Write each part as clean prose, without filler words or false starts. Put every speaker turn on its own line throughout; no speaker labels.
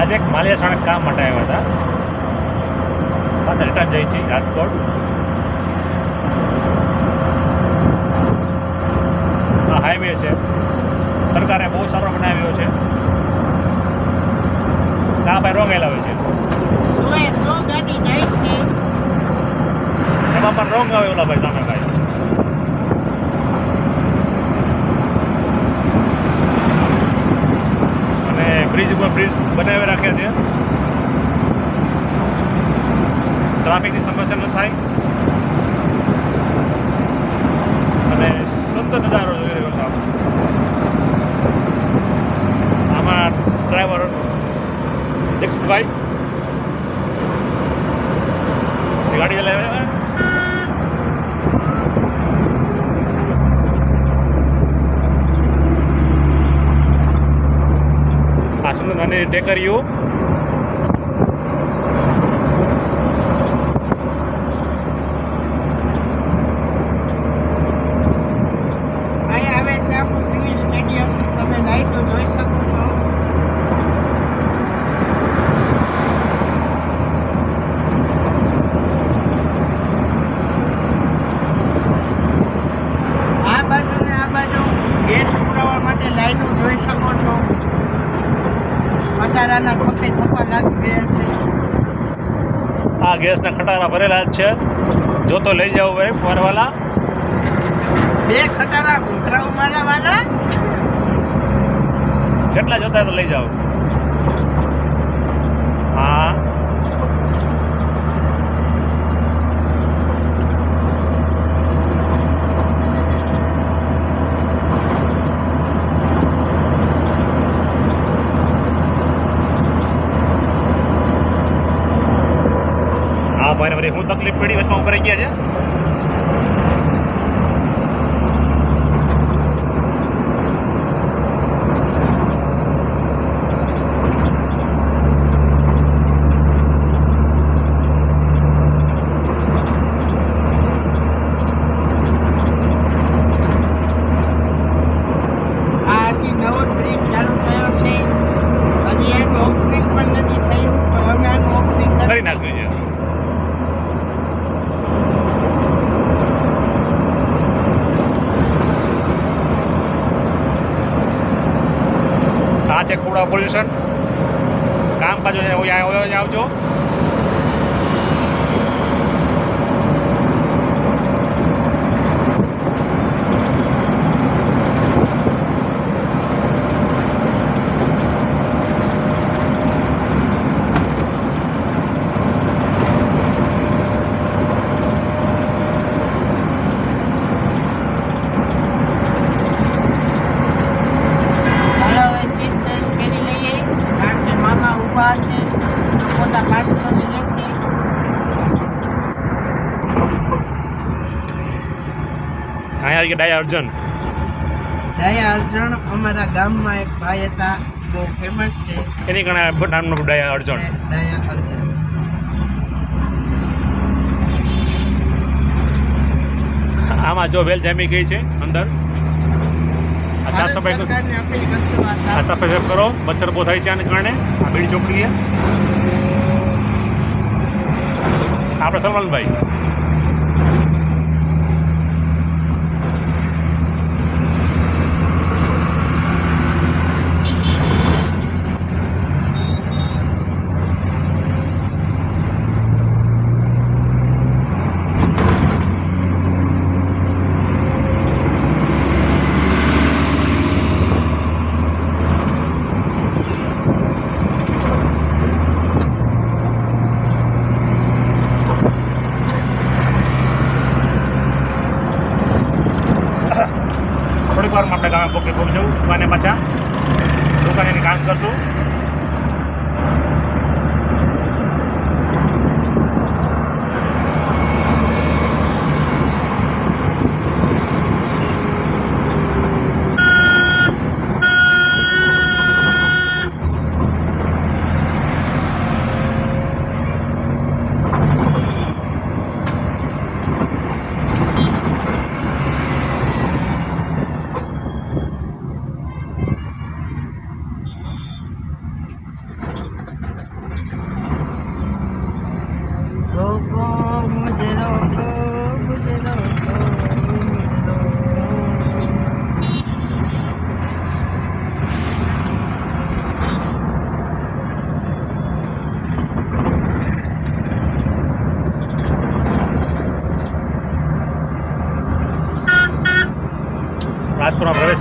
આજે એક માલિયાસણ કામ માટે આવ્યા હતા, પાછા રિટર્ન જાય છે રાજકોટ. આ હાઈવે છે, સરકારે બહુ સારો બનાવ્યો છે. આ ભાઈ રોંગ આવે છે,
100 ગાડી જાય છે,
એમાં પણ રોંગ આવે ઓલા ભાઈ સામે ભાઈ. અને બ્રિજ ઉપર બ્રિજ બનાવી રાખ્યા છે, ટ્રાફિકની સમસ્યા ન થાય અને સુંદર નજારો જોઈ રહ્યો છે. આમાં ડ્રાઈવર દીક્ષિતભાઈ ગાડી ચલાવે. આ સુંદર નાની ટેકરીઓ,
ખટારાના ખપે થપ્પા લાગી ગયા છે.
આ ગેસના ખટારા ભરેલા જ છે. જો તો લઈ જાવ ભાઈ ફરવાલા.
2 ખટારા ઘૂંઘરાઓ મારા વાલા,
જેટલા જોતા તો લઈ જાઓ. હા, ભાઈને બધી શું તકલીફ પડી વચમાં ઉપર ગયા છે.
આજે નવો બ્રિજ ચાલુ થયો છે, હજી એનું ઓપનિંગ પણ નથી થયું, તો અમે આનું ઓપનિંગ
કરી નાખ્યું છે. આ છે ખોડા પોલ્યુશન કામકાજ આવજો.
મોટા 500 ની લેશે.
અહીંયા આવી ગયા અર્જુન.
અર્જુન અમારા ગામમાં એક ભાઈ હતા, બહુ ફેમસ છે.
એની ઘણા નામનો અર્જુન.
અર્જુન
આમાં જો વેલ જામી ગઈ છે અંદર. આ સાફ સફાઈ કરો, મચ્છર બહુ થાય છે આને કારણે. આ બીડી ચોકડીએ આપણે સલમાનભાઈ વારમાં આપણે ગામે પોકે પહોંચવું. દુકાને પાછા દુકાને કામ કરશું.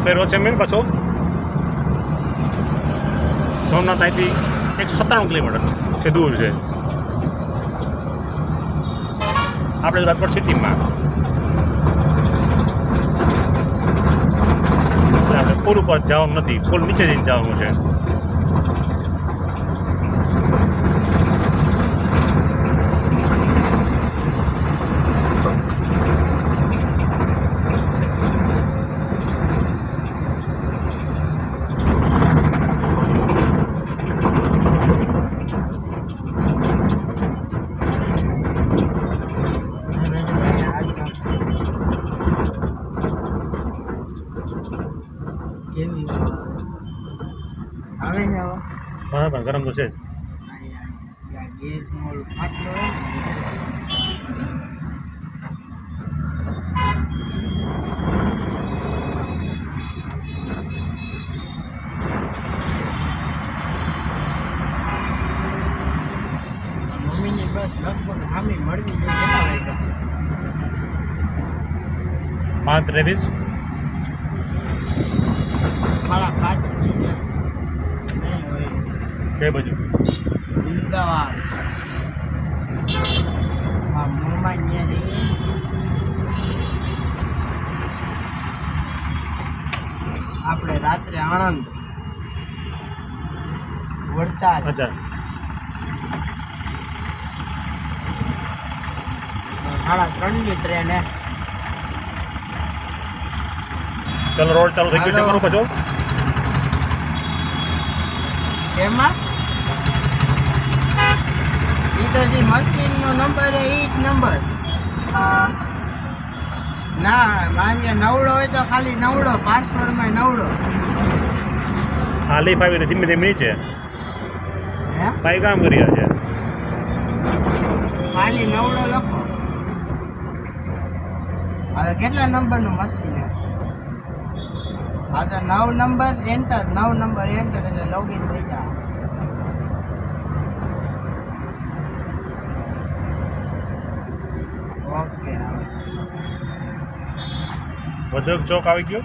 કર્યો છે મેં પાછો સોમનાથ અહીંથી 197 કિલોમીટર છે, દૂર છે. આપણે રાજકોટ સિટીમાં આપણે પુલ ઉપર જવાનું નથી, પુલ નીચે જઈને જવાનું છે.
કેવી આવે છે હવે?
હા પણ ગરમ તો છે જ.
ગેસ મોલ ફાટલો મમ્મીની બસ લગભગ હામી મળવી જોઈએ. કેટલા વાગ્યા?
5:23.
5:30.
કઈ બાજુ?
અમદાવાદ. હા મુંબઈ ત્યાં જઈએ. આપણે રાત્રે આણંદ વડતાલ
અચ્છા
3:30ની ટ્રેન હે.
ચાલો રોડ ચાલુ થઈ ગયો છે મારું પાછો.
એમાં ઈ તો જે મશીનનો નંબર હે ઈ જ નંબર. ના માન્ય નવડો હોય તો ખાલી નવડો, પાસવર્ડમાં નવડો.
આ લીફ આવીને ધીમે ધીમે નીચે
હે
ભાઈ કામ કરી રહ્યા છે.
ખાલી નવડો લખો. હવે કેટલા નંબરનું મશીન હે? હા તો 9 નંબર એન્ટર, 9 નંબર એન્ટર એટલે લોગિન થઈ જાય. ઓકે
ભદ્રક ચોક આવી ગયો.